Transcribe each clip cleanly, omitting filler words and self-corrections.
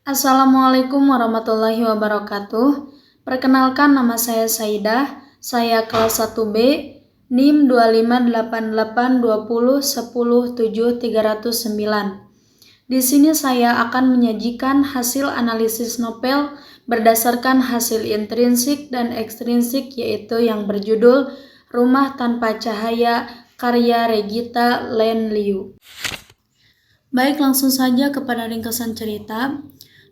Assalamualaikum warahmatullahi wabarakatuh. Perkenalkan, nama saya Saidah. Saya kelas 1B, NIM 25882010739. Di sini saya akan menyajikan hasil analisis novel berdasarkan hasil intrinsik dan ekstrinsik, yaitu yang berjudul Rumah Tanpa Cahaya karya Regita Lenliu. Baik, langsung saja kepada ringkasan cerita.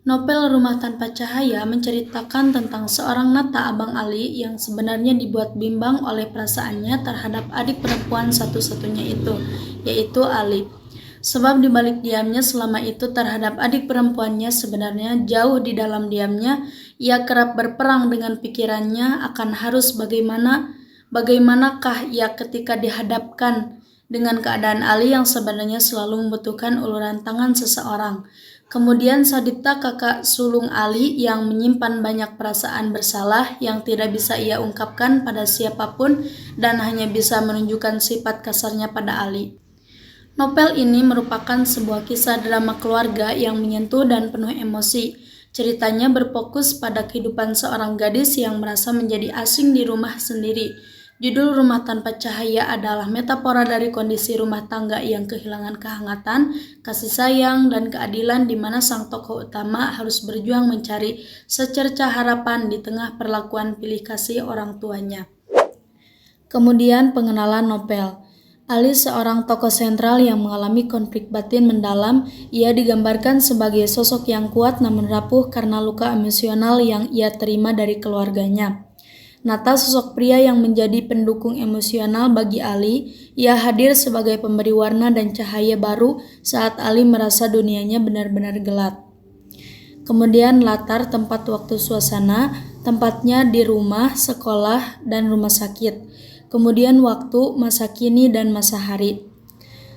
Novel Rumah Tanpa Cahaya menceritakan tentang seorang Nata Abang Ali yang sebenarnya dibuat bimbang oleh perasaannya terhadap adik perempuan satu-satunya itu, yaitu Ali. Sebab di balik diamnya selama itu terhadap adik perempuannya, sebenarnya jauh di dalam diamnya ia kerap berperang dengan pikirannya akan harus bagaimanakah ia ketika dihadapkan dengan keadaan Ali yang sebenarnya selalu membutuhkan uluran tangan seseorang. Kemudian Sadipta, kakak sulung Ali yang menyimpan banyak perasaan bersalah yang tidak bisa ia ungkapkan pada siapapun dan hanya bisa menunjukkan sifat kasarnya pada Ali. Novel ini merupakan sebuah kisah drama keluarga yang menyentuh dan penuh emosi. Ceritanya berfokus pada kehidupan seorang gadis yang merasa menjadi asing di rumah sendiri. Judul Rumah Tanpa Cahaya adalah metafora dari kondisi rumah tangga yang kehilangan kehangatan, kasih sayang, dan keadilan di mana sang tokoh utama harus berjuang mencari secercah harapan di tengah perlakuan pilih kasih orang tuanya. Kemudian pengenalan novel. Ali seorang tokoh sentral yang mengalami konflik batin mendalam. Ia digambarkan sebagai sosok yang kuat namun rapuh karena luka emosional yang ia terima dari keluarganya. Nata sosok pria yang menjadi pendukung emosional bagi Ali. Ia hadir sebagai pemberi warna dan cahaya baru saat Ali merasa dunianya benar-benar gelap. Kemudian latar, tempat, waktu, suasana. Tempatnya di rumah, sekolah, dan rumah sakit. Kemudian waktu, masa kini, dan masa hari.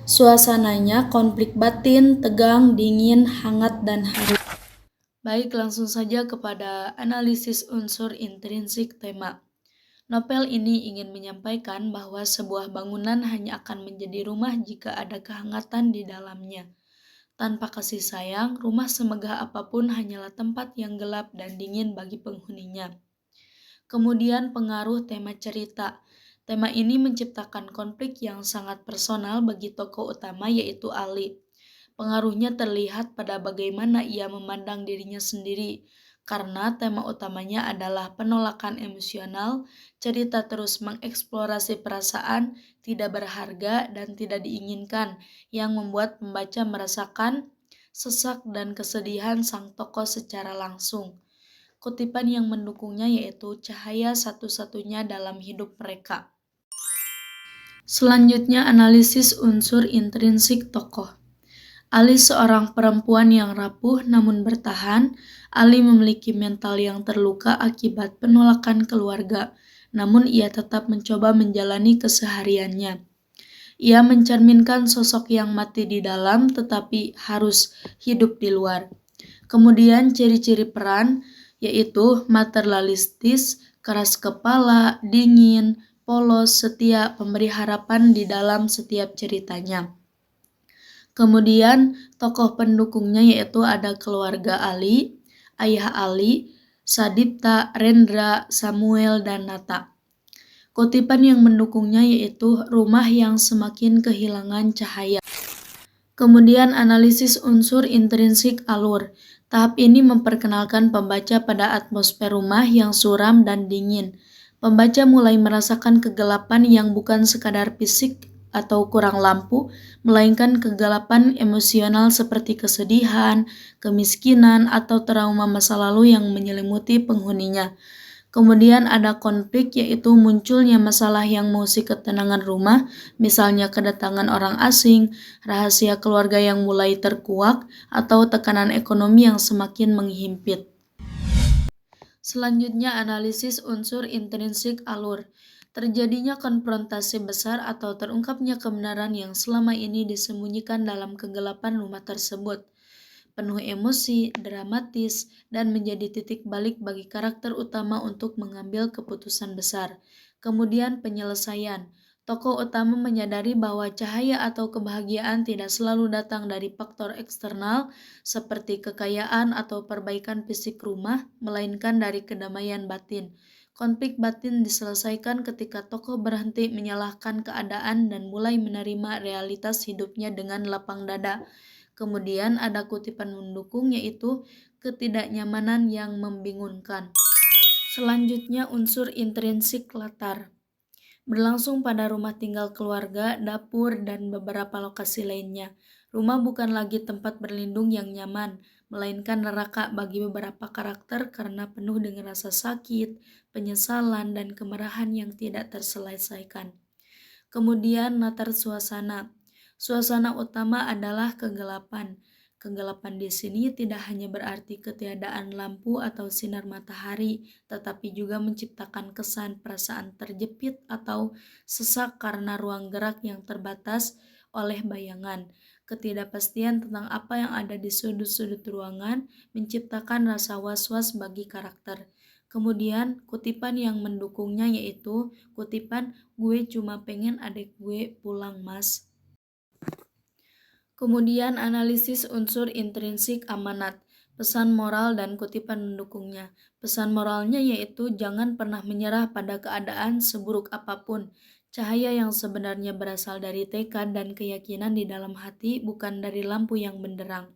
Suasananya konflik batin, tegang, dingin, hangat, dan haru. Baik, langsung saja kepada analisis unsur intrinsik tema. Novel ini ingin menyampaikan bahwa sebuah bangunan hanya akan menjadi rumah jika ada kehangatan di dalamnya. Tanpa kasih sayang, rumah semegah apapun hanyalah tempat yang gelap dan dingin bagi penghuninya. Kemudian pengaruh tema cerita. Tema ini menciptakan konflik yang sangat personal bagi tokoh utama, yaitu Ali. Pengaruhnya terlihat pada bagaimana ia memandang dirinya sendiri. Karena tema utamanya adalah penolakan emosional, cerita terus mengeksplorasi perasaan tidak berharga dan tidak diinginkan yang membuat pembaca merasakan sesak dan kesedihan sang tokoh secara langsung. Kutipan yang mendukungnya yaitu cahaya satu-satunya dalam hidup mereka. Selanjutnya analisis unsur intrinsik tokoh. Ali seorang perempuan yang rapuh namun bertahan. Ali memiliki mental yang terluka akibat penolakan keluarga, namun ia tetap mencoba menjalani kesehariannya. Ia mencerminkan sosok yang mati di dalam tetapi harus hidup di luar. Kemudian ciri-ciri peran yaitu materialistis, keras kepala, dingin, polos, setia, pemberi harapan di dalam setiap ceritanya. Kemudian tokoh pendukungnya yaitu ada keluarga Ali, ayah Ali, Sadipta, Rendra, Samuel, dan Nata. Kutipan yang mendukungnya yaitu rumah yang semakin kehilangan cahaya. Kemudian analisis unsur intrinsik alur. Tahap ini memperkenalkan pembaca pada atmosfer rumah yang suram dan dingin. Pembaca mulai merasakan kegelapan yang bukan sekadar fisik atau kurang lampu, melainkan kegelapan emosional seperti kesedihan, kemiskinan, atau trauma masa lalu yang menyelimuti penghuninya. Kemudian ada konflik, yaitu munculnya masalah yang mengusik ketenangan rumah, misalnya kedatangan orang asing, rahasia keluarga yang mulai terkuak, atau tekanan ekonomi yang semakin menghimpit. Selanjutnya analisis unsur intrinsik alur. Terjadinya konfrontasi besar atau terungkapnya kebenaran yang selama ini disembunyikan dalam kegelapan rumah tersebut. Penuh emosi, dramatis, dan menjadi titik balik bagi karakter utama untuk mengambil keputusan besar. Kemudian penyelesaian. Tokoh utama menyadari bahwa cahaya atau kebahagiaan tidak selalu datang dari faktor eksternal seperti kekayaan atau perbaikan fisik rumah, melainkan dari kedamaian batin. Konflik batin diselesaikan ketika tokoh berhenti menyalahkan keadaan dan mulai menerima realitas hidupnya dengan lapang dada. Kemudian ada kutipan mendukung, yaitu ketidaknyamanan yang membingungkan. Selanjutnya unsur intrinsik latar. Berlangsung pada rumah tinggal keluarga, dapur, dan beberapa lokasi lainnya. Rumah bukan lagi tempat berlindung yang nyaman, melainkan neraka bagi beberapa karakter karena penuh dengan rasa sakit, penyesalan, dan kemarahan yang tidak terselesaikan. Kemudian latar suasana. Suasana utama adalah kegelapan. Kegelapan di sini tidak hanya berarti ketiadaan lampu atau sinar matahari, tetapi juga menciptakan kesan perasaan terjepit atau sesak karena ruang gerak yang terbatas oleh bayangan. Ketidakpastian tentang apa yang ada di sudut-sudut ruangan menciptakan rasa was-was bagi karakter. Kemudian kutipan yang mendukungnya yaitu kutipan "Gue cuma pengen adik gue pulang, Mas". Kemudian analisis unsur intrinsik amanat, pesan moral dan kutipan mendukungnya. Pesan moralnya yaitu jangan pernah menyerah pada keadaan seburuk apapun. Cahaya yang sebenarnya berasal dari tekad dan keyakinan di dalam hati, bukan dari lampu yang benderang.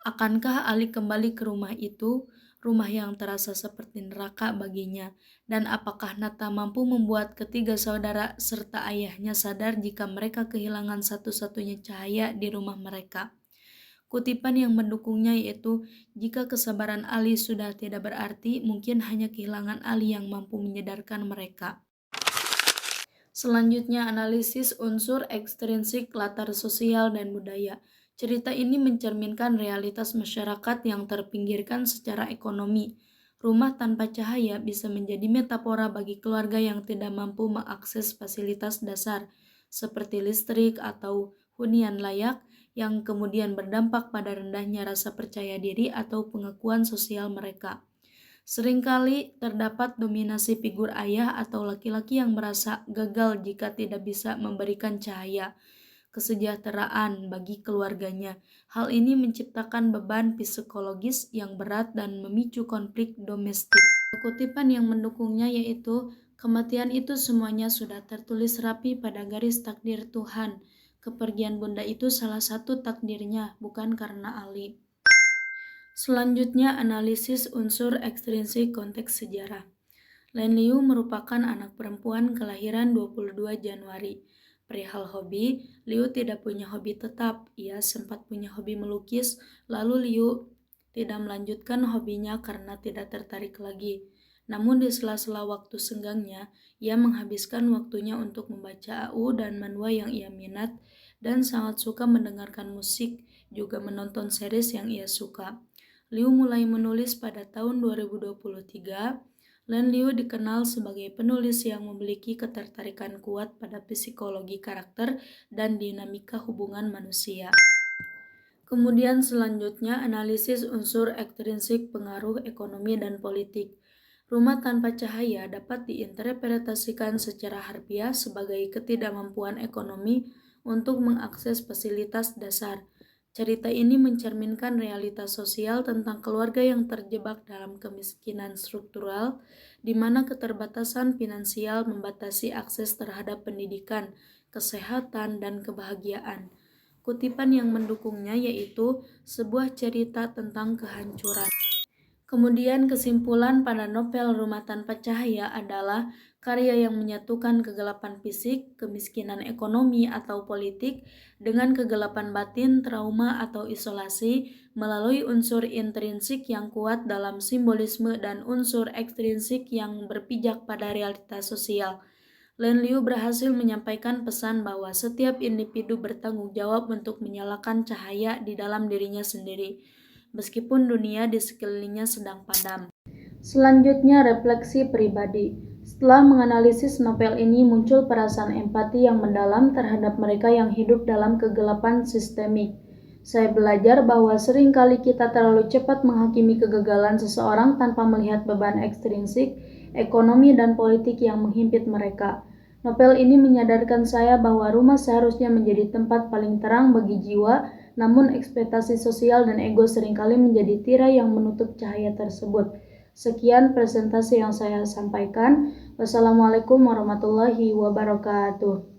Akankah Ali kembali ke rumah itu, rumah yang terasa seperti neraka baginya? Dan apakah Nata mampu membuat ketiga saudara serta ayahnya sadar jika mereka kehilangan satu-satunya cahaya di rumah mereka? Kutipan yang mendukungnya yaitu, jika kesabaran Ali sudah tidak berarti, mungkin hanya kehilangan Ali yang mampu menyadarkan mereka. Selanjutnya analisis unsur ekstrinsik latar sosial dan budaya. Cerita ini mencerminkan realitas masyarakat yang terpinggirkan secara ekonomi. Rumah tanpa cahaya bisa menjadi metafora bagi keluarga yang tidak mampu mengakses fasilitas dasar seperti listrik atau hunian layak, yang kemudian berdampak pada rendahnya rasa percaya diri atau pengakuan sosial mereka. Seringkali terdapat dominasi figur ayah atau laki-laki yang merasa gagal jika tidak bisa memberikan cahaya kesejahteraan bagi keluarganya. Hal ini menciptakan beban psikologis yang berat dan memicu konflik domestik. Kutipan yang mendukungnya yaitu, kematian itu semuanya sudah tertulis rapi pada garis takdir Tuhan. Kepergian bunda itu salah satu takdirnya, bukan karena Ali. Selanjutnya analisis unsur ekstrinsik konteks sejarah. Lin Liu merupakan anak perempuan kelahiran 22 Januari. Perihal hobi, Liu tidak punya hobi tetap. Ia sempat punya hobi melukis, lalu Liu tidak melanjutkan hobinya karena tidak tertarik lagi. Namun di sela-sela waktu senggangnya, ia menghabiskan waktunya untuk membaca AU dan manhwa yang ia minat, dan sangat suka mendengarkan musik, juga menonton series yang ia suka. Liu mulai menulis pada tahun 2023. Lin Liu dikenal sebagai penulis yang memiliki ketertarikan kuat pada psikologi karakter dan dinamika hubungan manusia. Kemudian selanjutnya analisis unsur ekstrinsik pengaruh ekonomi dan politik. Rumah tanpa cahaya dapat diinterpretasikan secara harfiah sebagai ketidakmampuan ekonomi untuk mengakses fasilitas dasar. Cerita ini mencerminkan realitas sosial tentang keluarga yang terjebak dalam kemiskinan struktural, di mana keterbatasan finansial membatasi akses terhadap pendidikan, kesehatan, dan kebahagiaan. Kutipan yang mendukungnya yaitu sebuah cerita tentang kehancuran. Kemudian kesimpulan pada novel Rumah Tanpa Cahaya adalah karya yang menyatukan kegelapan fisik, kemiskinan ekonomi atau politik, dengan kegelapan batin, trauma atau isolasi, melalui unsur intrinsik yang kuat dalam simbolisme dan unsur ekstrinsik yang berpijak pada realitas sosial. Lin Liu berhasil menyampaikan pesan bahwa setiap individu bertanggung jawab untuk menyalakan cahaya di dalam dirinya sendiri, meskipun dunia di sekelilingnya sedang padam. Selanjutnya refleksi pribadi. Setelah menganalisis novel ini, muncul perasaan empati yang mendalam terhadap mereka yang hidup dalam kegelapan sistemik. Saya belajar bahwa seringkali kita terlalu cepat menghakimi kegagalan seseorang tanpa melihat beban ekstrinsik, ekonomi, dan politik yang menghimpit mereka. Novel ini menyadarkan saya bahwa rumah seharusnya menjadi tempat paling terang bagi jiwa, namun ekspektasi sosial dan ego seringkali menjadi tirai yang menutup cahaya tersebut. Sekian presentasi yang saya sampaikan. Wassalamualaikum warahmatullahi wabarakatuh.